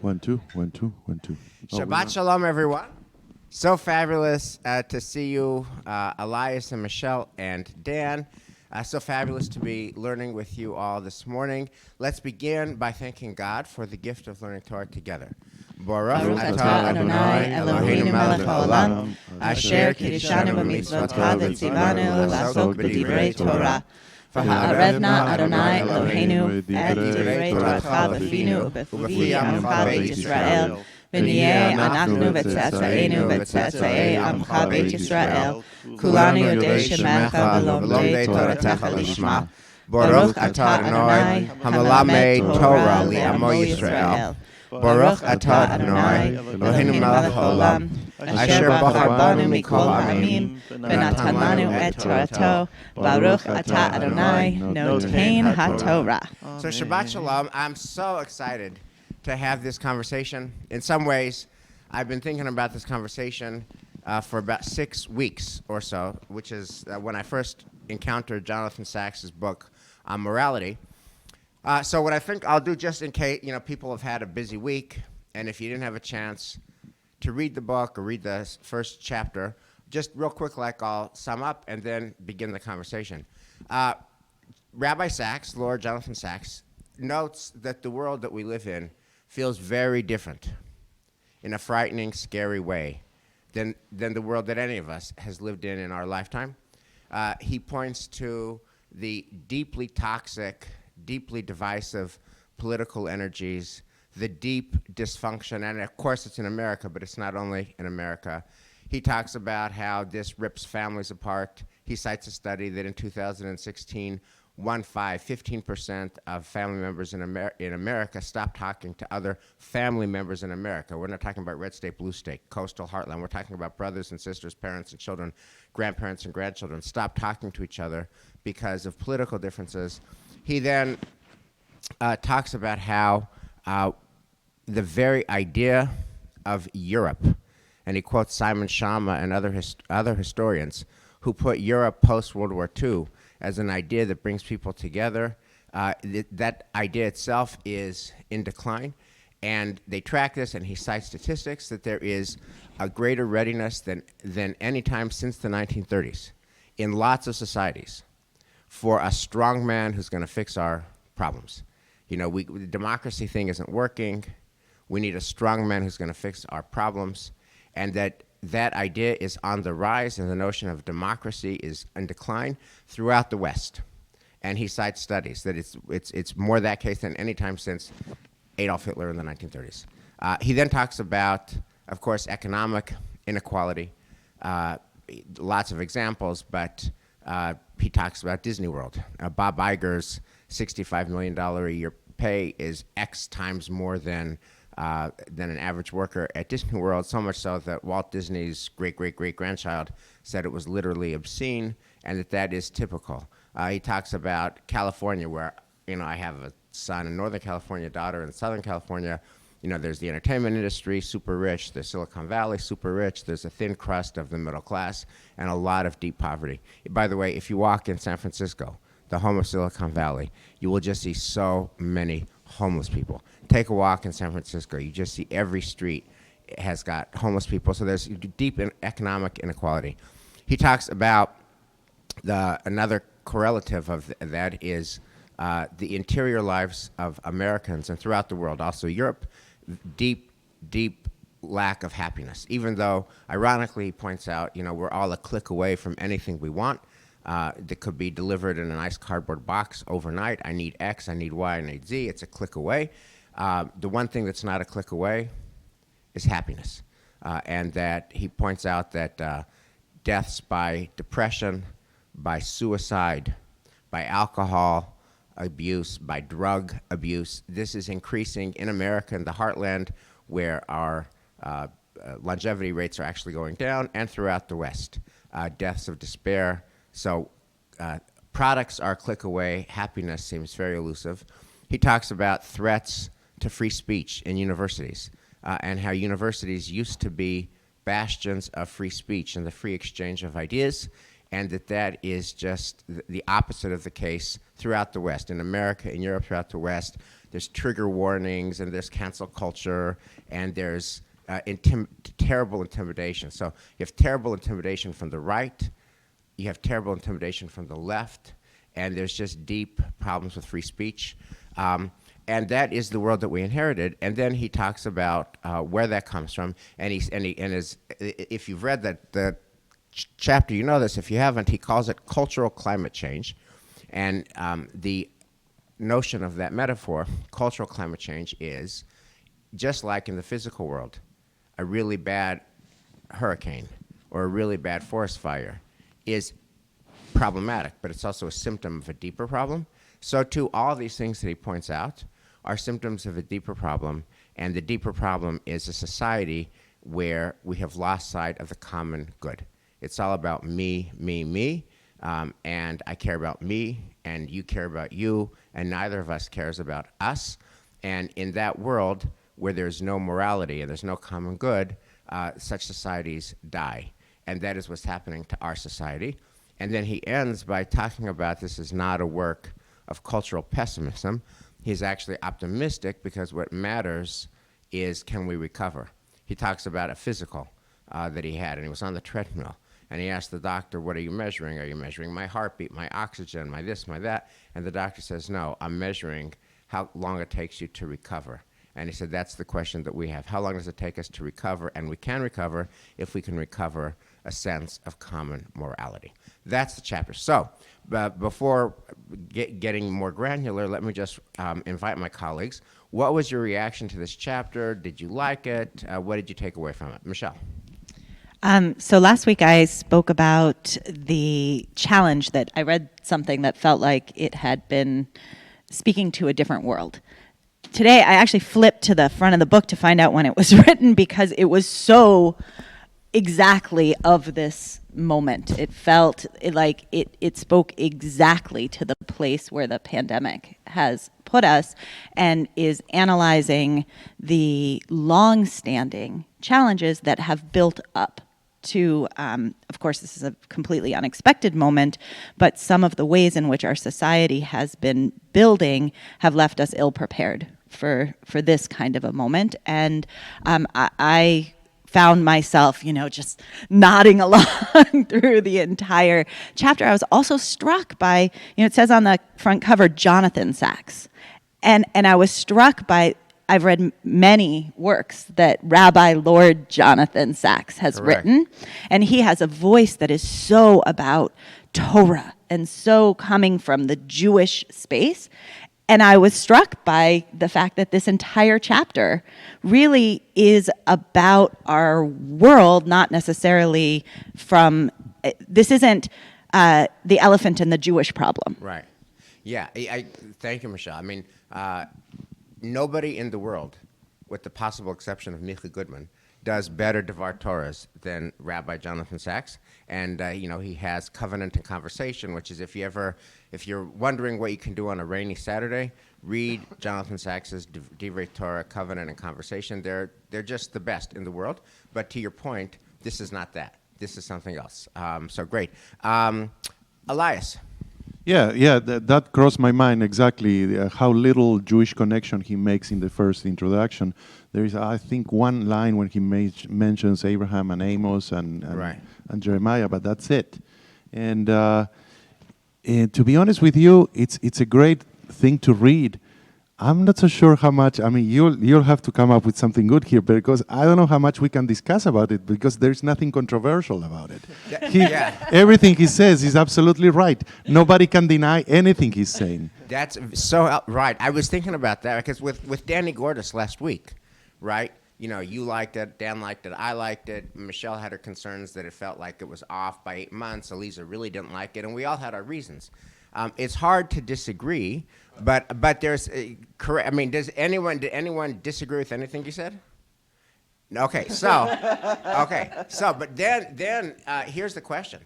1, 2, 1, 2, 1, 2. Shabbat Shalom, everyone. So fabulous to see you, Elias and Michelle and Dan. So fabulous to be learning with you all this morning. Let's begin by thanking God for the gift of learning Torah together. Baruch atah Adonai Eloheinu melech haolam, asher kiddushanu b'mitzvotcha v'tzivanu l'asok b'divrei Torah. V'ha'arevna Adonai Eloheinu et divrei Toratcha b'finu u'b'fi amcha beit Yisrael. ונהיה אנחנו וצאצאינו וצאצאי עמך בית ישראל, כולנו יודעי שמך ולומדי תורתך לשמה. ברוך אתה אדוני המלמד תורה לעמו ישראל. ברוך אתה אדוני אלוהינו מלך העולם, אשר בחר בנו מכל העמים, ונתן לנו את תורתו. ברוך אתה אדוני נותן התורה. So Shabbat Shalom, I'm so excited to have this conversation. In some ways, I've been thinking about this conversation for about 6 weeks or so, which is when I first encountered Jonathan Sachs's book on morality. So what I think I'll do, just in case people have had a busy week, and if you didn't have a chance to read the book or read the first chapter, just real quick, I'll sum up and then begin the conversation. Rabbi Sachs, Lord Jonathan Sachs, notes that the world that we live in feels very different in a frightening, scary way than the world that any of us has lived in our lifetime. He points to the deeply toxic, deeply divisive political energies, the deep dysfunction, and of course it's in America, but it's not only in America. He talks about how this rips families apart. He cites a study that in 2016, 15% of family members in America stopped talking to other family members in America. We're not talking about red state, blue state, coastal heartland. We're talking about brothers and sisters, parents and children, grandparents and grandchildren. Stop talking to each other because of political differences. He then talks about how the very idea of Europe, and he quotes Simon Schama and other historians who put Europe post-World War II as an idea that brings people together. That idea itself is in decline, and they track this, and he cites statistics that there is a greater readiness than any time since the 1930s in lots of societies for a strong man who's going to fix our problems. The democracy thing isn't working. We need a strong man who's going to fix our problems, and that idea is on the rise, and the notion of democracy is in decline throughout the West. And he cites studies that it's more that case than any time since Adolf Hitler in the 1930s. He then talks about, of course, economic inequality. Lots of examples, but he talks about Disney World. Bob Iger's $65 million a year pay is X times more than an average worker at Disney World, so much so that Walt Disney's great-great-great-grandchild said it was literally obscene, and that is typical. He talks about California, where I have a son in Northern California, a daughter in Southern California. There's the entertainment industry, super rich. There's Silicon Valley, super rich. There's a thin crust of the middle class and a lot of deep poverty. By the way, if you walk in San Francisco, the home of Silicon Valley, you will just see so many homeless people. Take a walk in San Francisco. You just see every street has got homeless people. So there's deep economic inequality. He talks about another correlative of that is the interior lives of Americans and throughout the world, also Europe, deep lack of happiness. Even though, ironically, he points out, we're all a click away from anything we want. That could be delivered in a nice cardboard box overnight. I need X, I need Y, I need Z. It's a click away. The one thing that's not a click away is happiness. And that he points out that deaths by depression, by suicide, by alcohol abuse, by drug abuse, this is increasing in America, in the heartland, where our longevity rates are actually going down, and throughout the West. Deaths of despair. So products are a click away. Happiness seems very elusive. He talks about threats to free speech in universities and how universities used to be bastions of free speech and the free exchange of ideas. and that is just the opposite of the case throughout the West. In America, in Europe, throughout the West, there's trigger warnings, and there's cancel culture, and there's terrible intimidation. So you have terrible intimidation from the right, you have terrible intimidation from the left, and there's just deep problems with free speech. And that is the world that we inherited. And then he talks about where that comes from. And if you've read the chapter, you know this. If you haven't, he calls it cultural climate change. And the notion of that metaphor, cultural climate change, is just like in the physical world, a really bad hurricane or a really bad forest fire is problematic, but it's also a symptom of a deeper problem. So too, all these things that he points out are symptoms of a deeper problem, and the deeper problem is a society where we have lost sight of the common good. It's all about me, me, me, and I care about me, and you care about you, and neither of us cares about us. And in that world where there's no morality and there's no common good, such societies die. And that is what's happening to our society. And then he ends by talking about this is not a work of cultural pessimism. He's actually optimistic because what matters is, can we recover? He talks about a physical that he had, and he was on the treadmill. And he asked the doctor, what are you measuring? Are you measuring my heartbeat, my oxygen, my this, my that? And the doctor says, no, I'm measuring how long it takes you to recover. And he said, that's the question that we have. How long does it take us to recover? And we can recover if we can recover a sense of common morality. That's the chapter. So before getting more granular, let me just invite my colleagues. What was your reaction to this chapter? Did you like it? What did you take away from it? Michelle. So last week I spoke about the challenge that I read something that felt like it had been speaking to a different world. Today I actually flipped to the front of the book to find out when it was written because it was so exactly of this moment. It felt like it spoke exactly to the place where the pandemic has put us and is analyzing the long-standing challenges that have built up to, of course, this is a completely unexpected moment, but some of the ways in which our society has been building have left us ill-prepared for this kind of a moment. And I found myself, just nodding along through the entire chapter. I was also struck by, it says on the front cover, Jonathan Sacks. And I was struck by, I've read many works that Rabbi Lord Jonathan Sacks has written, and he has a voice that is so about Torah and so coming from the Jewish space. And I was struck by the fact that this entire chapter really is about our world, not necessarily from, this isn't the elephant in the Jewish problem. Right. Yeah, thank you, Michelle. I mean, nobody in the world, with the possible exception of Micha Goodman, does better Devar Torahs than Rabbi Jonathan Sacks. And, he has Covenant and Conversation, which is if you're wondering what you can do on a rainy Saturday, read Jonathan Sacks's Divrei Torah, Covenant and Conversation. They're just the best in the world. But to your point, this is not that. This is something else. So great. Elias. Yeah, that crossed my mind exactly, how little Jewish connection he makes in the first introduction. There is, I think, one line when he mentions Abraham and Amos and Jeremiah, but that's it. And to be honest with you, it's a great thing to read. I'm not so sure how much, you'll have to come up with something good here, because I don't know how much we can discuss about it, because there's nothing controversial about it. Everything he says is absolutely right. Nobody can deny anything he's saying. That's so right. I was thinking about that, because with Danny Gordis last week, right? You liked it, Dan liked it, I liked it. Michelle had her concerns that it felt like it was off by 8 months. Elisa really didn't like it, and we all had our reasons. It's hard to disagree, but there's correct. Did anyone disagree with anything you said? Okay, but then here's the question.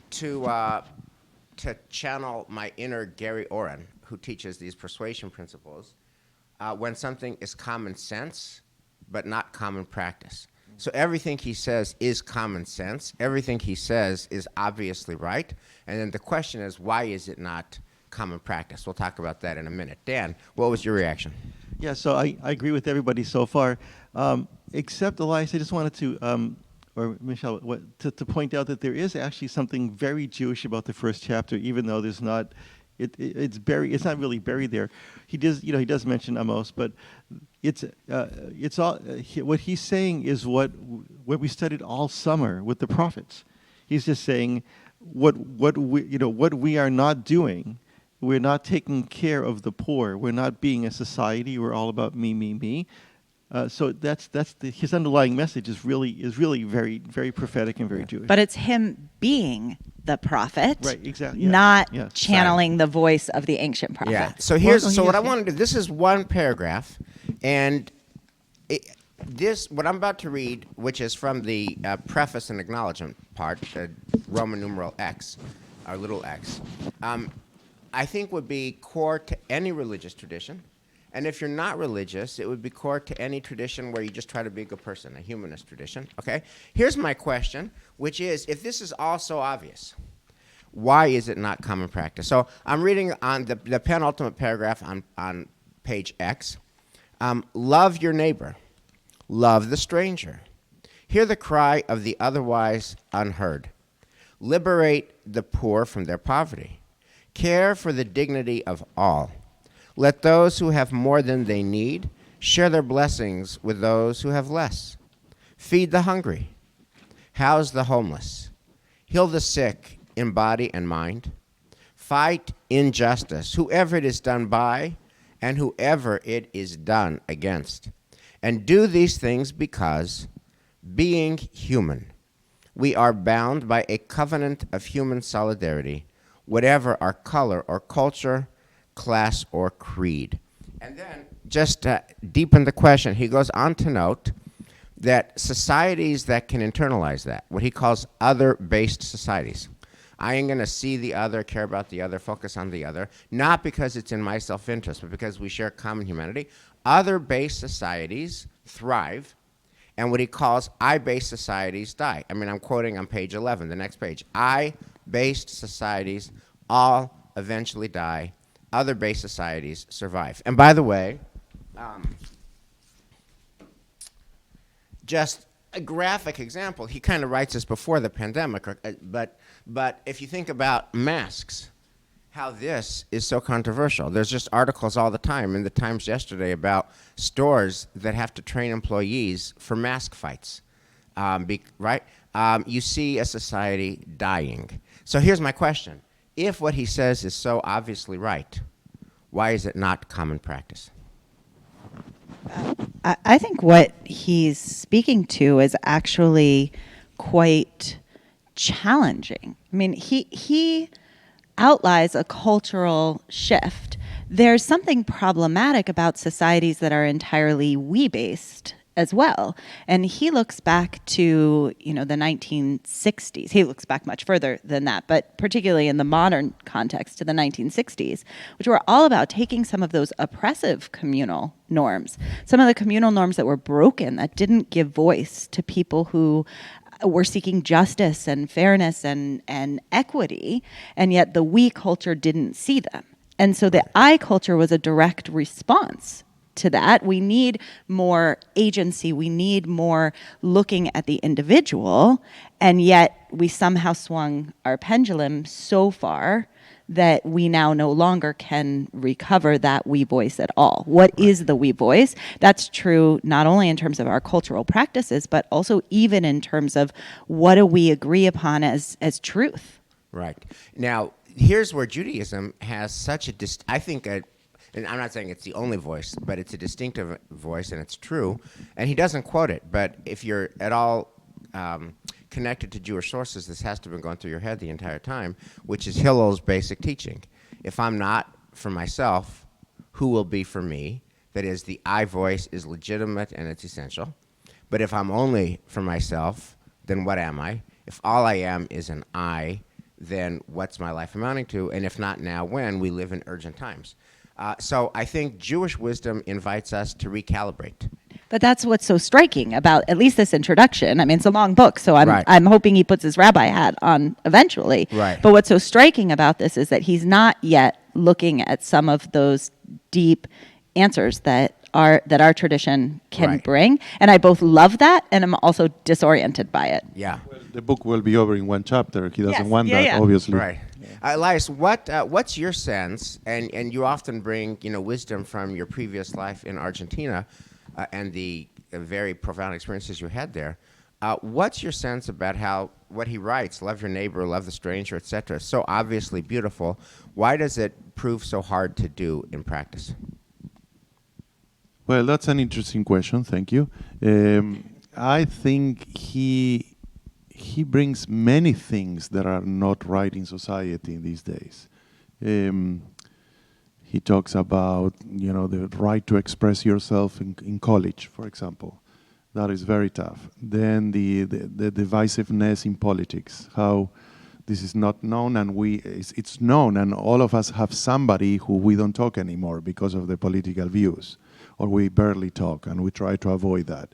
To channel my inner Gary Oren, who teaches these persuasion principles, when something is common sense but not common practice. So everything he says is common sense. Everything he says is obviously right. And then the question is, why is it not common practice? We'll talk about that in a minute. Dan, what was your reaction? Yeah, so I agree with everybody so far, except Elias. I just wanted to, or Michelle, to point out that there is actually something very Jewish about the first chapter, even though there's not. It's buried. It's not really buried there. He does mention Amos, but it's all what he's saying is what we studied all summer with the prophets. He's just saying what we are not doing. We're not taking care of the poor. We're not being a society. We're all about me, me, me. So that's his underlying message is really very, very prophetic and very Jewish. But it's him being the prophet, Right, exactly, yeah, not yeah. channeling the voice of the ancient prophet. Yeah. So what I want to do. This is one paragraph, and what I'm about to read, which is from the preface and acknowledgement part, Roman numeral X, or little x, I think would be core to any religious tradition. And if you're not religious, it would be core to any tradition where you just try to be a good person, a humanist tradition. Okay? Here's my question, which is, if this is all so obvious, why is it not common practice? So I'm reading on the penultimate paragraph on page X. Love your neighbor. Love the stranger. Hear the cry of the otherwise unheard. Liberate the poor from their poverty. Care for the dignity of all. Let those who have more than they need share their blessings with those who have less. Feed the hungry. House the homeless. Heal the sick in body and mind. Fight injustice, whoever it is done by and whoever it is done against. And do these things because, being human, we are bound by a covenant of human solidarity, whatever our color or culture, class, or creed. And then, just to deepen the question, he goes on to note that societies that can internalize that, what he calls other-based societies. I am going to see the other, care about the other, focus on the other, not because it's in my self-interest, but because we share common humanity. Other-based societies thrive, and what he calls I-based societies die. I mean, I'm quoting on page 11, the next page. I-based societies all eventually die. Other-based societies survive. And by the way, just a graphic example. He kind of writes this before the pandemic, but if you think about masks, how this is so controversial. There's just articles all the time in the Times yesterday about stores that have to train employees for mask fights, right? You see a society dying. So here's my question. If what he says is so obviously right, why is it not common practice? I think what he's speaking to is actually quite challenging. I mean, he outlines a cultural shift. There's something problematic about societies that are entirely we-based as well. And he looks back to, the 1960s. He looks back much further than that, but particularly in the modern context to the 1960s, which were all about taking some of those oppressive communal norms, some of the communal norms that were broken, that didn't give voice to people who were seeking justice and fairness and equity, and yet the we culture didn't see them. And so the I culture was a direct response to that. We need more agency. We need more looking at the individual. And yet we somehow swung our pendulum so far that we now no longer can recover that we voice at all. What is the we voice? That's true not only in terms of our cultural practices, but also even in terms of what do we agree upon as truth. Right. Now, here's where Judaism has such a and I'm not saying it's the only voice, but it's a distinctive voice, and it's true. And he doesn't quote it, but if you're at all connected to Jewish sources, this has to have been going through your head the entire time, which is Hillel's basic teaching. If I'm not for myself, who will be for me? That is, the I voice is legitimate and it's essential. But if I'm only for myself, then what am I? If all I am is an I, then what's my life amounting to? And if not now, when? We live in urgent times. So I think Jewish wisdom invites us to recalibrate. But that's what's so striking about at least this introduction. I mean, it's a long book, so Right. I'm hoping he puts his rabbi hat on eventually. Right. But what's so striking about this is that he's not yet looking at some of those deep answers that our tradition can Right. bring. And I both love that and I'm also disoriented by it. Yeah. The book will be over in one chapter. He doesn't Yes, want yeah, that, yeah. obviously. Right. Elias, what's your sense? And you often bring wisdom from your previous life in Argentina, and the very profound experiences you had there. What's your sense about how what he writes, love your neighbor, love the stranger, etc., so obviously beautiful? Why does it prove so hard to do in practice? Well, that's an interesting question. Thank you. I think he brings many things that are not right in society these days. He talks about the right to express yourself in college, for example. That is very tough. Then the divisiveness in politics, how this is not known and it's known, and all of us have somebody who we don't talk anymore because of the political views, or we barely talk, and we try to avoid that.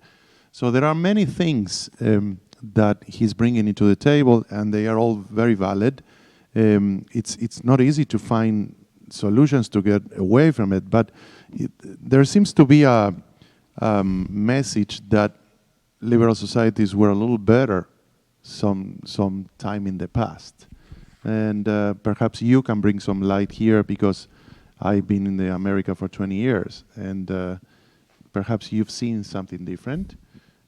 So there are many things that he's bringing into the table, and they are all very valid. It's not easy to find solutions to get away from it, but there seems to be a message that liberal societies were a little better some time in the past. And perhaps you can bring some light here, because I've been in America for 20 years, and perhaps you've seen something different.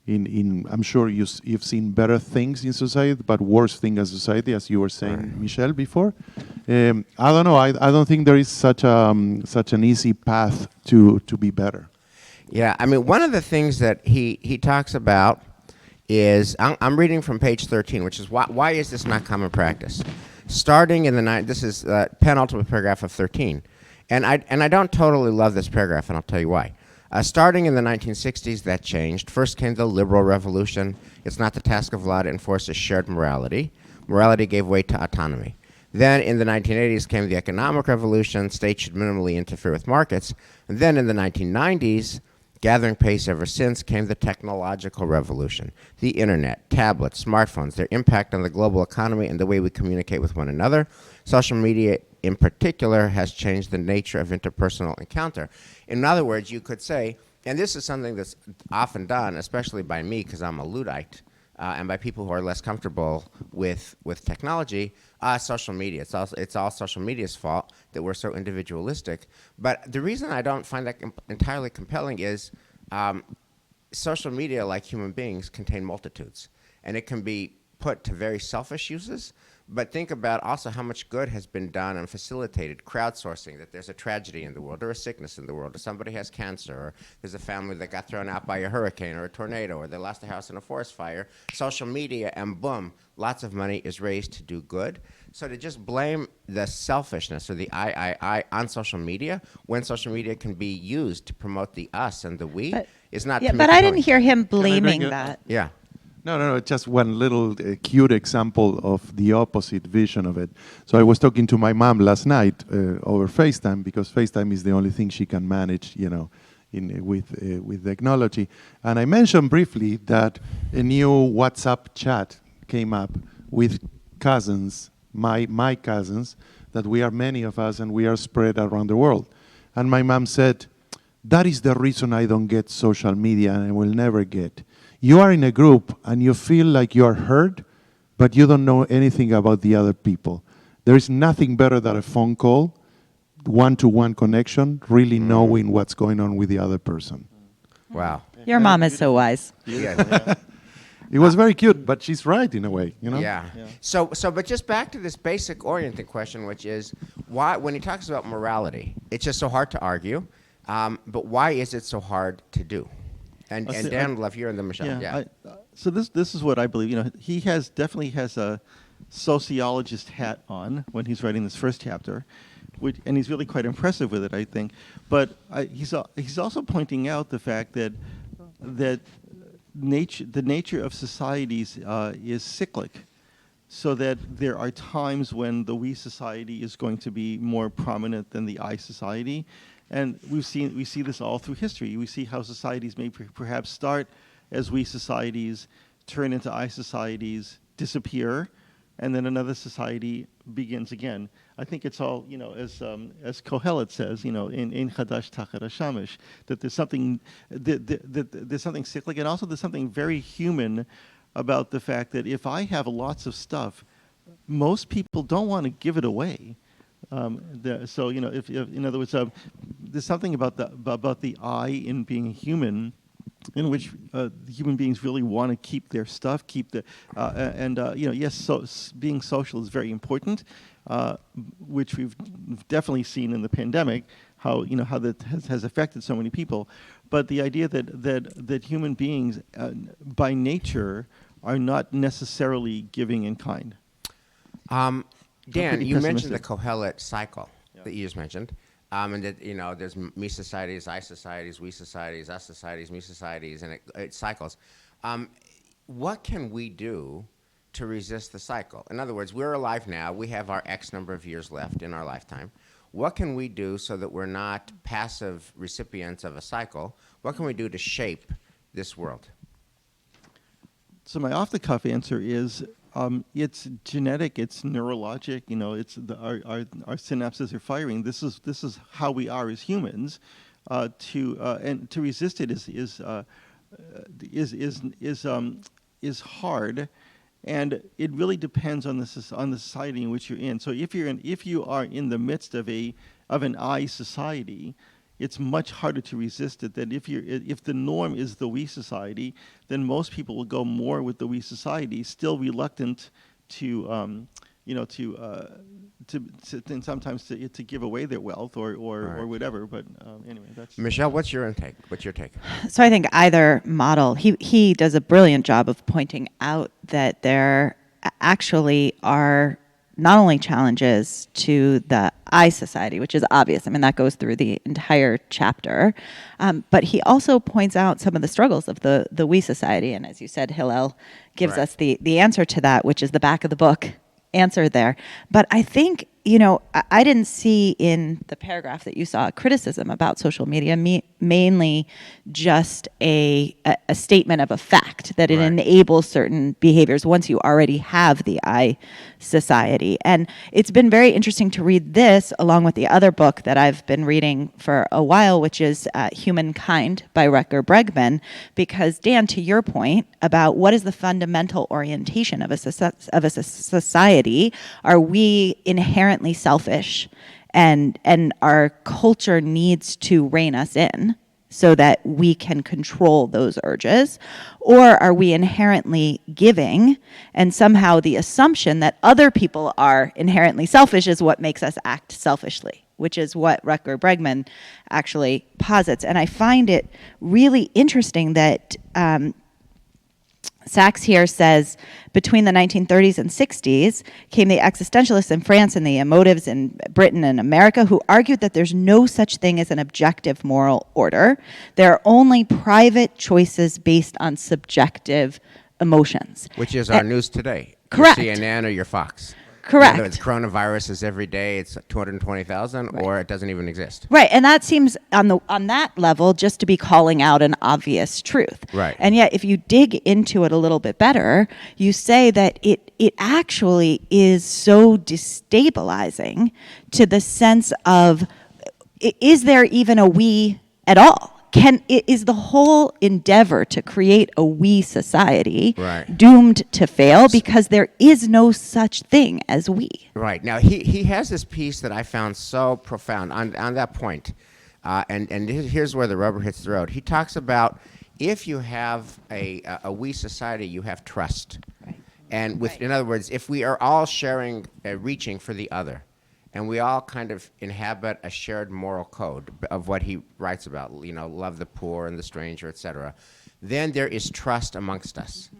I'm sure you've seen better things in society, but worse things in society, as you were saying, Michelle, before. I don't know. I don't think there is such an easy path to be better. Yeah, I mean, one of the things that he talks about is, I'm reading from page 13, which is why is this not common practice? Starting in this is penultimate paragraph of 13, and I don't totally love this paragraph, and I'll tell you why. Starting in the 1960s, that changed. First came the liberal revolution. It's not the task of law to enforce a shared morality. Morality gave way to autonomy. Then in the 1980s came the economic revolution. States should minimally interfere with markets. And then in the 1990s, gathering pace ever since, came the technological revolution. The internet, tablets, smartphones, their impact on the global economy and the way we communicate with one another. Social media in particular has changed the nature of interpersonal encounter. In other words, you could say, and this is something that's often done, especially by me because I'm a Luddite, and by people who are less comfortable with technology, social media. It's all social media's fault that we're so individualistic. But the reason I don't find that entirely compelling is social media, like human beings, contain multitudes. And it can be put to very selfish uses. But think about also how much good has been done and facilitated crowdsourcing, that there's a tragedy in the world or a sickness in the world, or somebody has cancer, or there's a family that got thrown out by a hurricane or a tornado, or they lost a house in a forest fire. Social media, and boom, lots of money is raised to do good. So to just blame the selfishness or the I on social media, when social media can be used to promote the us and the we, is not Yeah, to me but I didn't compelling. hear him bring blaming it- that. Yeah. No, just one little cute example of the opposite vision of it. So I was talking to my mom last night over FaceTime, because FaceTime is the only thing she can manage, with technology. And I mentioned briefly that a new WhatsApp chat came up with cousins, my cousins, that we are many of us and we are spread around the world. And my mom said, that is the reason I don't get social media and I will never get. You are in a group and you feel like you are heard, but you don't know anything about the other people. There is nothing better than a phone call, one-to-one connection, really knowing what's going on with the other person. Wow. Your mom is so wise. Yeah. It was very cute, but she's right in a way, Yeah. So, but just back to this basic orienting question, which is why, when he talks about morality, it's just so hard to argue. But why is it so hard to do? And Dan would love you and then Michelle. Yeah. So this is what I believe. He definitely has a sociologist hat on when he's writing this first chapter, and he's really quite impressive with it, I think. But he's also pointing out the fact that the nature of societies is cyclic, so that there are times when the we society is going to be more prominent than the I society, And we see this all through history. We see how societies may perhaps start as we societies, turn into I societies, disappear, and then another society begins again. I think it's all, as Kohelet says, in Chadash Tachat HaShamash, that there's something there's something cyclic, and also there's something very human about the fact that if I have lots of stuff, most people don't want to give it away. So if in other words, there's something about the I in being human, in which human beings really want to keep their stuff, yes, so being social is very important, which we've definitely seen in the pandemic, how that has affected so many people. But the idea that human beings by nature are not necessarily giving in kind. Dan, you mentioned the Kohelet cycle that you just mentioned, and that there's me societies, I societies, we societies, us societies, me societies, and it cycles. What can we do to resist the cycle? In other words, we're alive now. We have our X number of years left in our lifetime. What can we do so that we're not passive recipients of a cycle? What can we do to shape this world? So my off-the-cuff answer is, it's genetic, it's neurologic. Our synapses are firing. This is how we are as humans. And to resist it is hard, and it really depends on the society in which you're in. So if you are in the midst of an I society, it's much harder to resist it than if the norm is the we society, then most people will go more with the we society, still reluctant to sometimes to give away their wealth or whatever. But anyway, that's Michelle. What's your take? So I think either model, he does a brilliant job of pointing out that there actually are not only challenges to the I society, which is obvious. I mean, that goes through the entire chapter. But he also points out some of the struggles of the we society. And as you said, Hillel gives us the answer to that, which is the back of the book answer there. But I think, I didn't see in the paragraph that you saw a criticism about social media, mainly just a statement of a fact that it enables certain behaviors once you already have the I society. And it's been very interesting to read this along with the other book that I've been reading for a while, which is Humankind by Rutger Bregman, because Dan, to your point about what is the fundamental orientation of a society, are we inherently selfish and our culture needs to rein us in so that we can control those urges? Or are we inherently giving, and somehow the assumption that other people are inherently selfish is what makes us act selfishly, which is what Rutger Bregman actually posits. And I find it really interesting that Sachs here says, between the 1930s and 60s came the existentialists in France and the emotives in Britain and America who argued that there's no such thing as an objective moral order. There are only private choices based on subjective emotions. Which is our news today. Correct. Your CNN or your Fox. Correct. Whether it's coronavirus is every day, it's 220,000, or it doesn't even exist. Right, and that seems on that level just to be calling out an obvious truth. Right. And yet, if you dig into it a little bit better, you say that it actually is so destabilizing to the sense of, is there even a we at all? Is the whole endeavor to create a we society doomed to fail because there is no such thing as we? Right. Now, he has this piece that I found so profound on that point. And here's where the rubber hits the road. He talks about if you have a we society, you have trust. Right. And in other words, if we are all sharing, reaching for the other, and we all kind of inhabit a shared moral code of what he writes about, love the poor and the stranger, etc., then there is trust amongst us.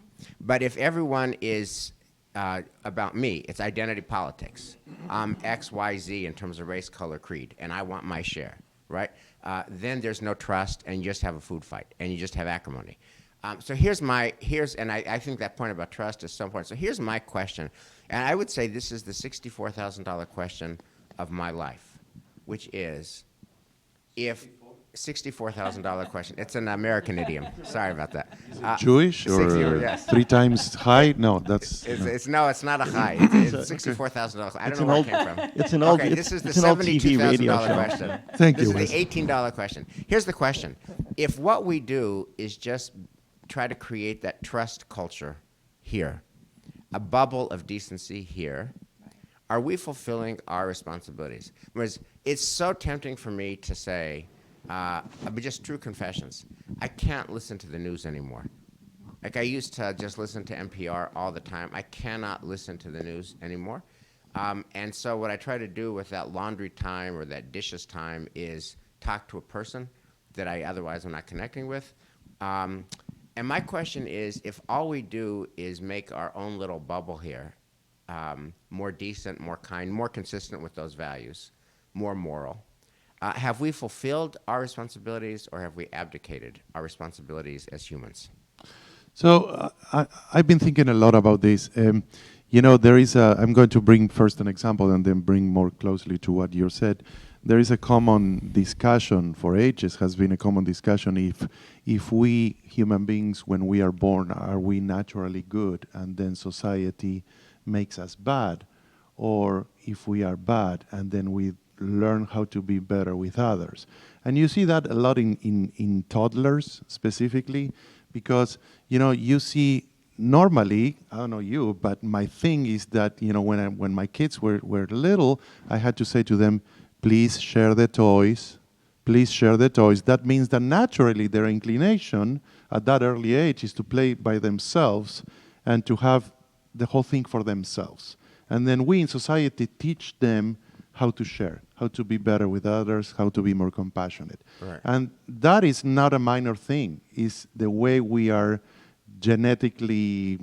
But if everyone is about me, it's identity politics. I'm X, Y, Z in terms of race, color, creed, and I want my share, right? Then there's no trust, and you just have a food fight, and you just have acrimony. So and I think that point about trust is so important. So here's my question, and I would say this is the $64,000 question of my life, which is if $64,000 question. It's an American idiom. Sorry about that. Jewish or 60, yes. 3 times high? No, that's It's not a high. It's $64,000. I don't know where it came from. It's an old. Okay, it's, this is the it's an old TV radio $72,000 show. question. Thank This you, is the Wes. $18 question. Here's the question: if what we do is just try to create that trust culture here, a bubble of decency here, are we fulfilling our responsibilities? Whereas it's so tempting for me to say, just true confessions. I can't listen to the news anymore. Like I used to just listen to NPR all the time. I cannot listen to the news anymore. And so what I try to do with that laundry time or that dishes time is talk to a person that I otherwise am not connecting with. And my question is, if all we do is make our own little bubble here more decent, more kind, more consistent with those values, more moral, have we fulfilled our responsibilities or have we abdicated our responsibilities as humans? So I've been thinking a lot about this. There is I'm going to bring first an example and then bring more closely to what you said. There is a common discussion for ages, has been a common discussion if we human beings, when we are born, are we naturally good and then society makes us bad, or if we are bad and then we learn how to be better with others. And you see that a lot in toddlers specifically, because you see normally, I don't know you, but my thing is that when my kids were little, I had to say to them, please share the toys, please share the toys. That means that naturally their inclination at that early age is to play by themselves and to have the whole thing for themselves. And then we in society teach them how to share, how to be better with others, how to be more compassionate. Right. And that is not a minor thing. It's the way we are genetically,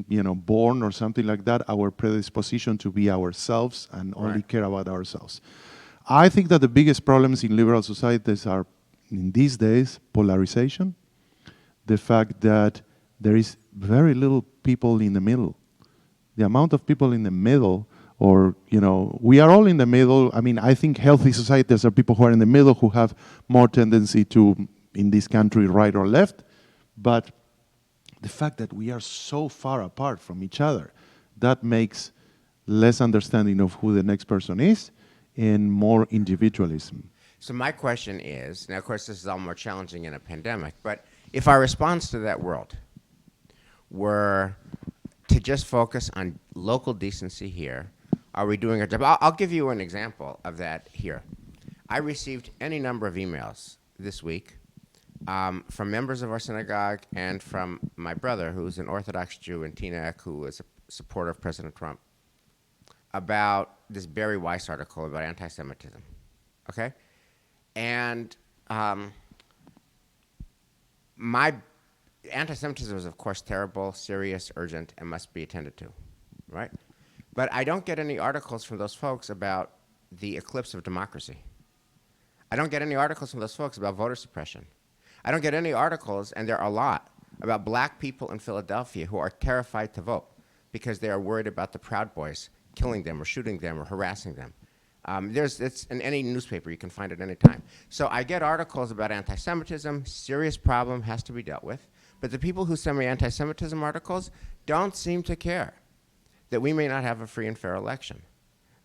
born or something like that, our predisposition to be ourselves and only Right. care about ourselves. I think that the biggest problems in liberal societies are, in these days, polarization, the fact that there is very little people in the middle. The amount of people in the middle, or, we are all in the middle. I mean, I think healthy societies are people who are in the middle who have more tendency to, in this country, right or left. But the fact that we are so far apart from each other, that makes less understanding of who the next person is and more individualism. So my question is, now of course this is all more challenging in a pandemic, but if our response to that world were to just focus on local decency here, are we doing our job? I'll give you an example of that here. I received any number of emails this week from members of our synagogue and from my brother, who's an Orthodox Jew in Teaneck, who is a supporter of President Trump, about this Barry Weiss article about anti-Semitism, okay? And my anti-Semitism is, of course, terrible, serious, urgent, and must be attended to, right? But I don't get any articles from those folks about the eclipse of democracy. I don't get any articles from those folks about voter suppression. I don't get any articles, and there are a lot, about black people in Philadelphia who are terrified to vote because they are worried about the Proud Boys killing them or shooting them or harassing them. It's in any newspaper. You can find it any time. So I get articles about anti-Semitism, serious problem, has to be dealt with. But the people who send me anti-Semitism articles don't seem to care that we may not have a free and fair election.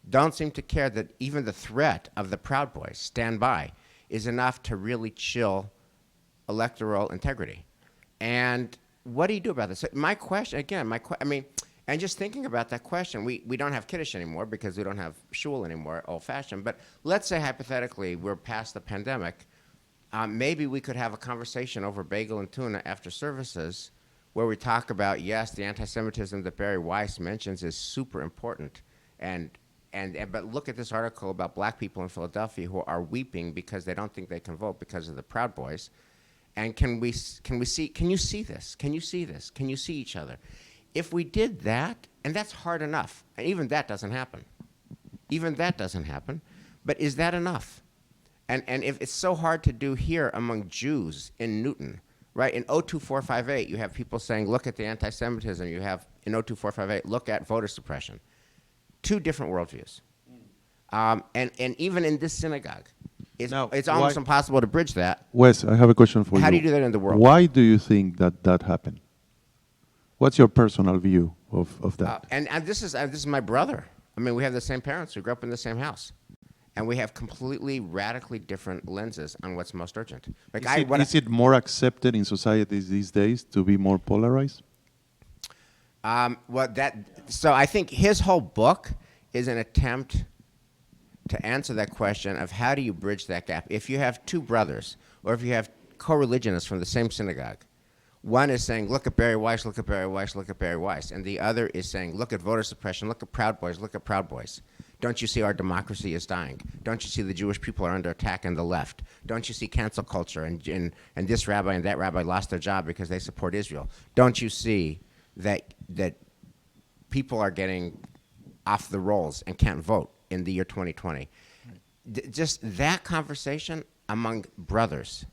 Don't seem to care that even the threat of the Proud Boys, stand by, is enough to really chill electoral integrity. And what do you do about this? So my question, again, and just thinking about that question, we don't have Kiddush anymore because we don't have shul anymore, old-fashioned. But let's say, hypothetically, we're past the pandemic. Maybe we could have a conversation over bagel and tuna after services where we talk about, yes, the anti-Semitism that Barry Weiss mentions is super important. But look at this article about black people in Philadelphia who are weeping because they don't think they can vote because of the Proud Boys. And can you see this? Can you see this? Can you see each other? If we did that, and that's hard enough, and even that doesn't happen. Even that doesn't happen. But is that enough? And if it's so hard to do here among Jews in Newton, right? In 02458, you have people saying, look at the anti-Semitism. You have, in 02458, look at voter suppression. Two different worldviews. And even in this synagogue, it's almost impossible to bridge that. Wes, I have a question for you. How do you do that in the world? Why do you think that happened? What's your personal view of that? And this is my brother. I mean, we have the same parents. We grew up in the same house. And we have completely, radically different lenses on what's most urgent. Like Is it more accepted in society these days to be more polarized? So I think his whole book is an attempt to answer that question of how do you bridge that gap. If you have two brothers, or if you have co-religionists from the same synagogue, one is saying, look at Barry Weiss, look at Barry Weiss, look at Barry Weiss. And the other is saying, look at voter suppression, look at Proud Boys, look at Proud Boys. Don't you see our democracy is dying? Don't you see the Jewish people are under attack on the left? Don't you see cancel culture and this rabbi and that rabbi lost their job because they support Israel? Don't you see that people are getting off the rolls and can't vote in the year 2020? Just that conversation among brothers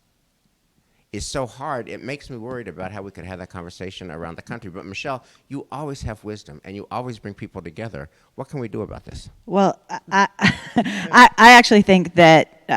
is so hard. It makes me worried about how we could have that conversation around the country. But Michelle, you always have wisdom and you always bring people together. What can we do about this? Well, I actually think that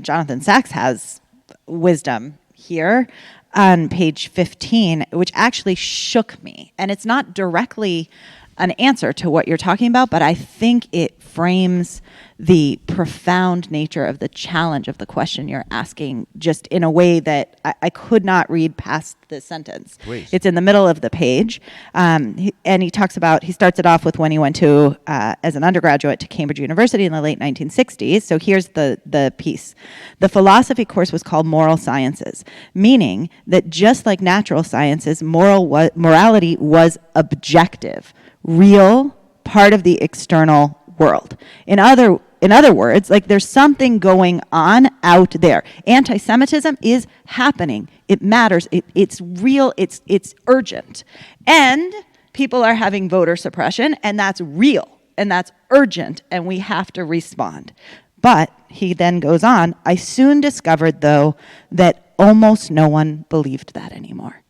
Jonathan Sachs has wisdom here on page 15, which actually shook me. And it's not directly an answer to what you're talking about, but I think it frames the profound nature of the challenge of the question you're asking just in a way that I could not read past the sentence. Please. It's in the middle of the page. And he starts it off with when he went to, as an undergraduate, to Cambridge University in the late 1960s. So here's the piece. The philosophy course was called Moral Sciences, meaning that just like natural sciences, morality was objective, real, part of the external world. In other words, like there's something going on out there. Anti-Semitism is happening. It matters. It's real. It's urgent. And people are having voter suppression, and that's real, and that's urgent, and we have to respond. But he then goes on, I soon discovered, though, that almost no one believed that anymore.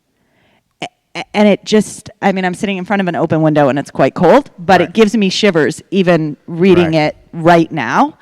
And it just, I mean, I'm sitting in front of an open window and it's quite cold, but Right. It gives me shivers even reading Right. it right now,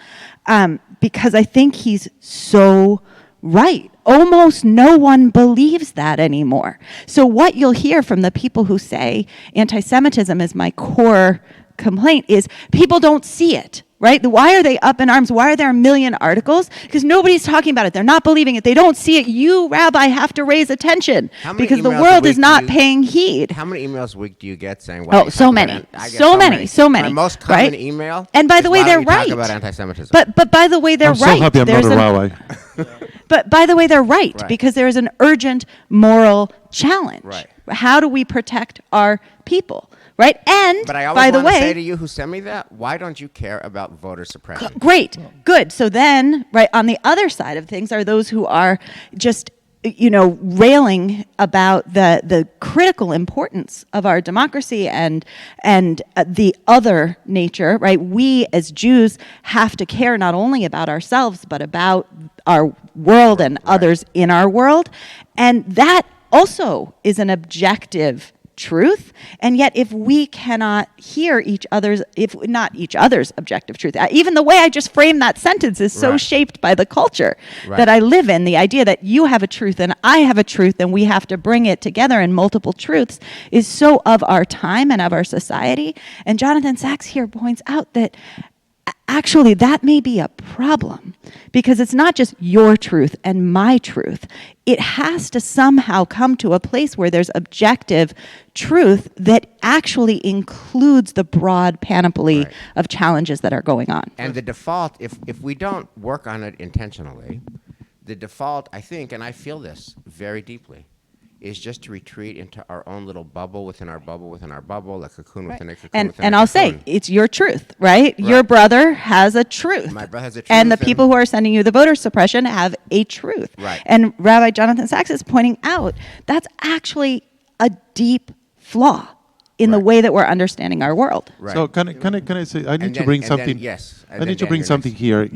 because I think he's so right. Almost no one believes that anymore. So what you'll hear from the people who say anti-Semitism is my core complaint is people don't see it. Right? Why are they up in arms? Why are there a million articles? Because nobody's talking about it. They're not believing it. They don't see it. You, Rabbi, have to raise attention because the emails a world week is not do you- paying heed. How many emails a week do you get saying? Why Oh, so many. I get So many. My most common right? email. And by is the way, why they're don't we right. Talk about anti-Semitism. But by the way, they're I'm right. so happy I'm There's not a an- rabbi. But by the way, they're right, Right. because there is an urgent moral challenge. Right. How do we protect our people? Right? And But I by always the want to way, say to you who sent me that, why don't you care about voter suppression? Great, good. So then, right, on the other side of things are those who are just, railing about the critical importance of our democracy and the other nature, right? We as Jews have to care not only about ourselves, but about our world and others in our world. And that also is an objective truth, and yet if we cannot hear each other's, if not each other's objective truth, even the way I just framed that sentence is so Right. shaped by the culture Right. that I live in. The idea that you have a truth and I have a truth and we have to bring it together in multiple truths is so of our time and of our society. And Jonathan Sachs here points out that actually that may be a problem, because it's not just your truth and my truth. It has to somehow come to a place where there's objective truth that actually includes the broad panoply Right. of challenges that are going on. And the default, if we don't work on it intentionally, the default, I think, and I feel this very deeply, is just to retreat into our own little bubble within our bubble within our bubble, a cocoon within a cocoon And within a I'll say, cocoon. it's your truth, right? Your Right. brother has a truth. My brother has a And the truth, people who are sending you the voter suppression have a truth. Right. And Rabbi Jonathan Sachs is pointing out that's actually a deep flaw in the Right. way that we're understanding our world. Right. So can I say I need to then- bring and then- something? yes, and I then need to Dan, bring you're something next. here.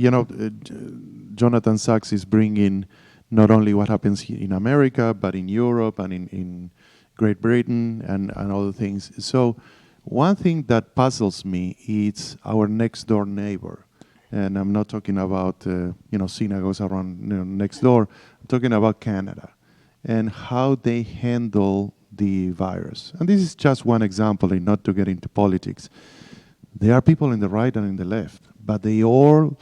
Jonathan Sachs is bringing not only what happens in America, but in Europe and in Great Britain and other things. So one thing that puzzles me is our next door neighbor. And I'm not talking about synagogues around next door. I'm talking about Canada and how they handle the virus. And this is just one example, and not to get into politics. There are people in the right and in the left, but they all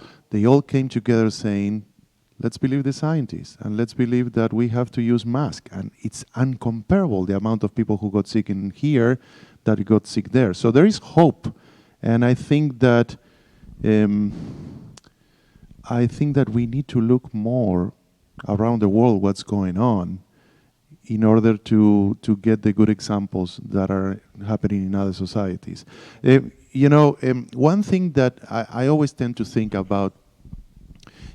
came together saying, let's believe the scientists, and let's believe that we have to use masks. And it's uncomparable, the amount of people who got sick in here that got sick there. So there is hope. And I think that we need to look more around the world what's going on in order to get the good examples that are happening in other societies. One thing that I always tend to think about,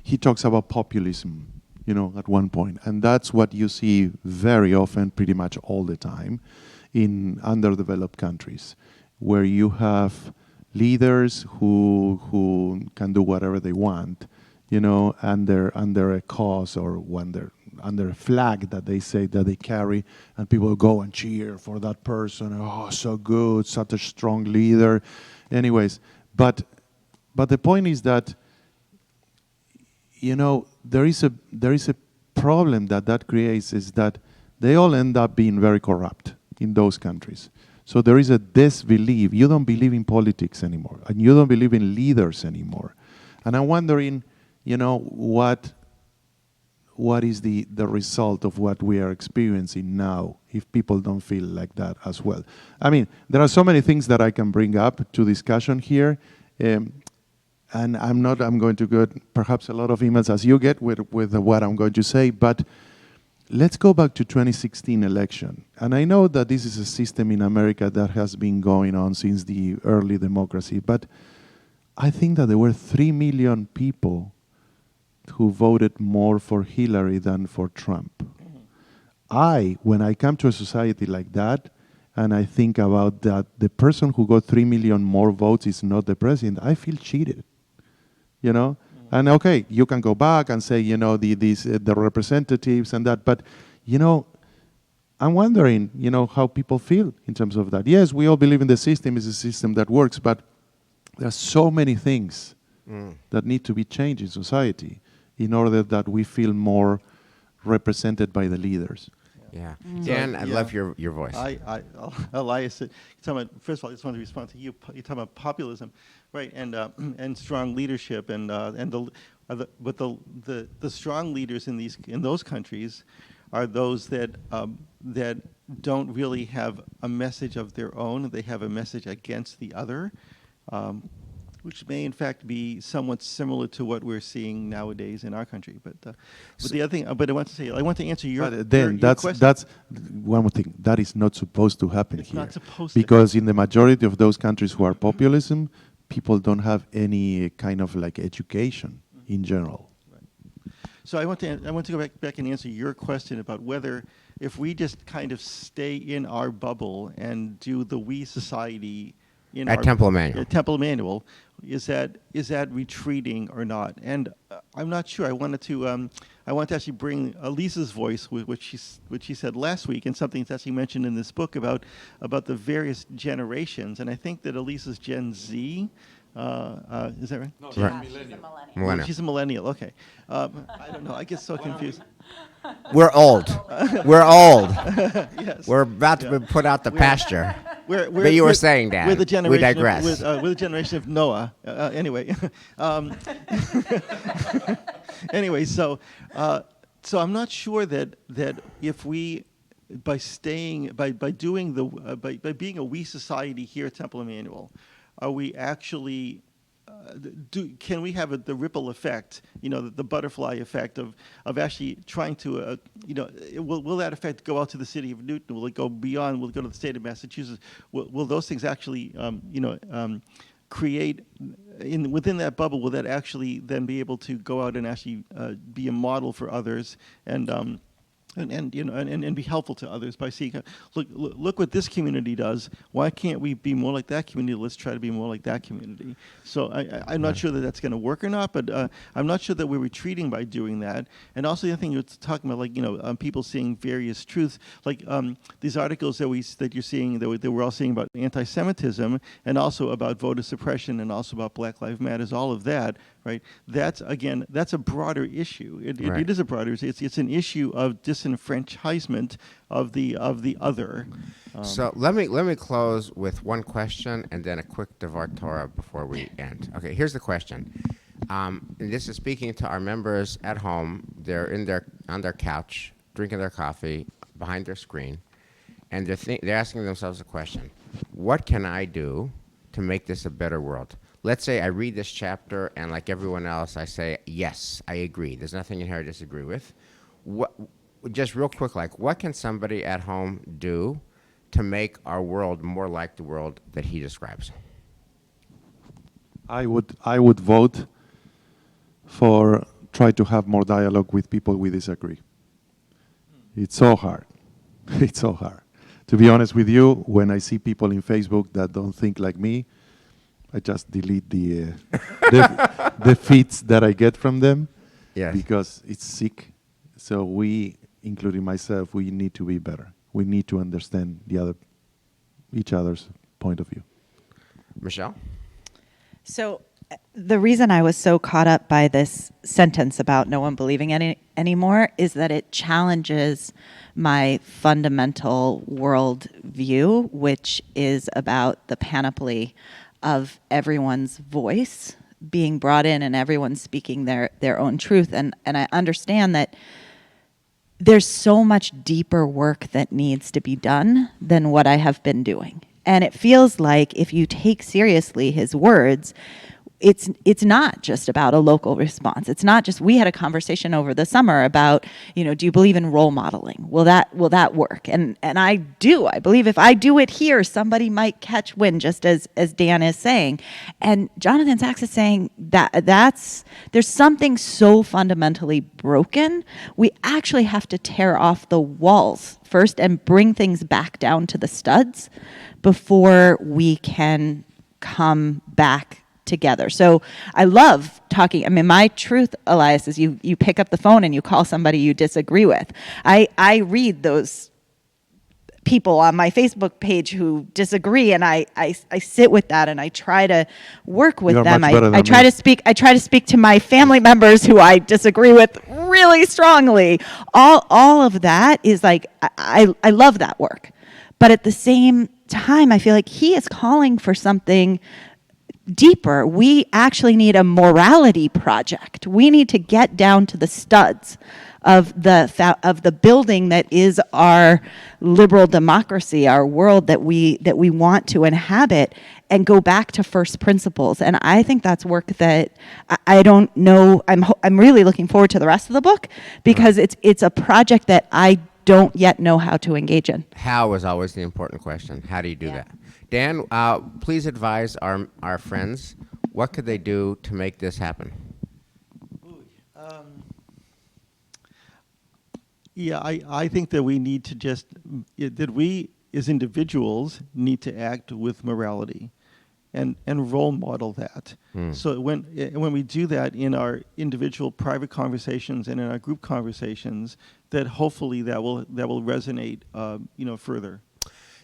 he talks about populism, at one point, and that's what you see very often, pretty much all the time, in underdeveloped countries, where you have leaders who can do whatever they want, under a cause or under a flag that they say that they carry, and people go and cheer for that person. Oh, so good, such a strong leader. Anyways, but the point is that there is a problem that creates, is that they all end up being very corrupt in those countries. So there is a disbelief. You don't believe in politics anymore, and you don't believe in leaders anymore. And I'm wondering, what is the result of what we are experiencing now if people don't feel like that as well? I mean, there are so many things that I can bring up to discussion here, and I'm going to get perhaps a lot of emails as you get with what I'm going to say, but let's go back to 2016 election. And I know that this is a system in America that has been going on since the early democracy, but I think that there were 3 million people who voted more for Hillary than for Trump. When I come to a society like that, and I think about that the person who got 3 million more votes is not the president, I feel cheated, And okay, you can go back and say, the representatives and that, but, I'm wondering, how people feel in terms of that. Yes, we all believe in the system, is a system that works, but there are so many things that need to be changed in society in order that we feel more represented by the leaders. Yeah. Dan, I love your voice. Elias, first of all, I just want to respond to you. You're talking about populism, right? And strong leadership, but the strong leaders in those countries are those that don't really have a message of their own. They have a message against the other, which may in fact be somewhat similar to what we're seeing nowadays in our country. But the other thing, but I want to answer your question. That's one more thing. That is not supposed to happen It's here. not supposed because to. In the majority of those countries who are populism, people don't have any kind of like education in general. Right. So I want to go back and answer your question about whether if we just kind of stay in our bubble and do the we society At Temple Emmanuel. Temple Emmanuel, is that retreating or not? And I'm not sure. I want to actually bring Elisa's voice, which she said last week, and something that's actually mentioned in this book about the various generations. And I think that Elisa's Gen Z. Is that right? No, she's a millennial. She's a millennial. Okay. I don't know. I get so confused. We're old. We're old. Yes. We're about to be put out the pasture. But you were saying, Dan. We're the generation. We digress. We're the generation of Noah. Anyway. Anyway, so I'm not sure that if we by being a we society here at Temple Emmanuel, are we actually can we have the ripple effect, the butterfly effect of actually trying to, will that effect go out to the city of Newton? Will it go beyond? Will it go to the state of Massachusetts? Will those things actually, create within that bubble? Will that actually then be able to go out and actually be a model for others and be helpful to others by seeing, look what this community does. Why can't we be more like that community? Let's try to be more like that community. So I'm not sure that that's going to work or not, but I'm not sure that we're retreating by doing that. And also the other thing you're talking about, people seeing various truths, like these articles that you're seeing, that we're all seeing about anti-Semitism, and also about voter suppression, and also about Black Lives Matter, all of that. right? That's a broader issue. Right. It is a broader issue. It's an issue of disenfranchisement of the other. So let me close with one question and then a quick Devar Torah before we end. Okay, here's the question. And this is speaking to our members at home. They're on their couch, drinking their coffee behind their screen, and they're asking themselves a question: what can I do to make this a better world? Let's say I read this chapter, and like everyone else, I say, yes, I agree. There's nothing in here I disagree with. Just real quick, what can somebody at home do to make our world more like the world that he describes? I would vote for try to have more dialogue with people we disagree. It's so hard. It's so hard. To be honest with you, when I see people in Facebook that don't think like me, I just delete the feeds that I get from them. Yes. Because it's sick. So we, including myself, we need to be better. We need to understand each other's point of view. Michelle? So the reason I was so caught up by this sentence about no one believing anymore is that it challenges my fundamental world view, which is about the panoply of everyone's voice being brought in and everyone speaking their own truth. And I understand that there's so much deeper work that needs to be done than what I have been doing. And it feels like if you take seriously his words, it's not just about a local response. It's not just, we had a conversation over the summer about, do you believe in role modeling? Will that work? And I do. I believe if I do it here, somebody might catch wind, just as Dan is saying. And Jonathan Sachs is saying there's something so fundamentally broken. We actually have to tear off the walls first and bring things back down to the studs before we can come back together. So I love talking. I mean, my truth, Elias, is you pick up the phone and you call somebody you disagree with. I read those people on my Facebook page who disagree, and I sit with that and I try to work with You're them. much better than I try me. to speak to my family members who I disagree with really strongly. All of that is like I love that work. But at the same time, I feel like he is calling for something deeper. We actually need a morality project. We need to get down to the studs of the building that is our liberal democracy, our world that we want to inhabit, and go back to first principles. And I think that's work that I don't know. I'm really looking forward to the rest of the book because it's a project that I don't yet know how to engage in. How is always the important question. How do you do that? Dan, please advise our friends, what could they do to make this happen? I think that we need to that we as individuals need to act with morality and role model that. So when we do that in our individual private conversations and in our group conversations, that hopefully that will resonate further.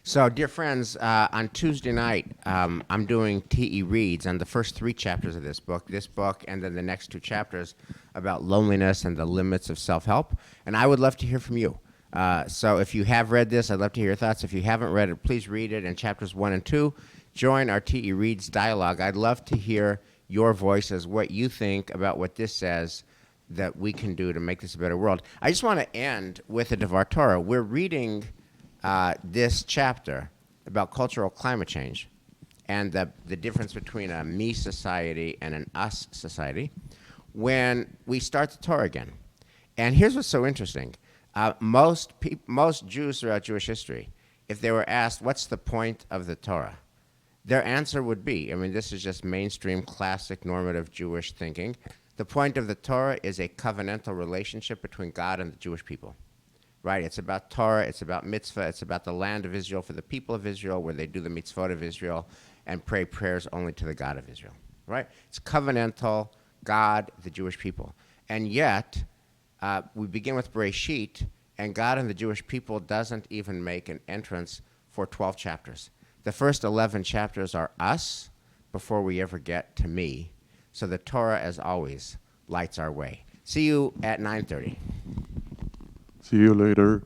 So, dear friends, on Tuesday night, I'm doing TE Reads on the first 3 chapters of this book, and then the next 2 chapters about loneliness and the limits of self-help. And I would love to hear from you. So if you have read this, I'd love to hear your thoughts. If you haven't read it, please read it in chapters 1 and 2. Join our TE Reads dialogue. I'd love to hear your voices, what you think about what this says that we can do to make this a better world. I just want to end with a Devar Torah. We're reading this chapter about cultural climate change and the difference between a me society and an us society when we start the Torah again. And here's what's so interesting. Most Jews throughout Jewish history, if they were asked, what's the point of the Torah? Their answer would be, this is just mainstream, classic, normative Jewish thinking. The point of the Torah is a covenantal relationship between God and the Jewish people. Right, it's about Torah, it's about mitzvah, it's about the land of Israel for the people of Israel, where they do the mitzvot of Israel and pray prayers only to the God of Israel. Right? It's covenantal, God, the Jewish people. And yet, we begin with Bereshit, and God and the Jewish people doesn't even make an entrance for 12 chapters. The first 11 chapters are us before we ever get to me. so the Torah, as always, lights our way. See you at 9:30. See you later.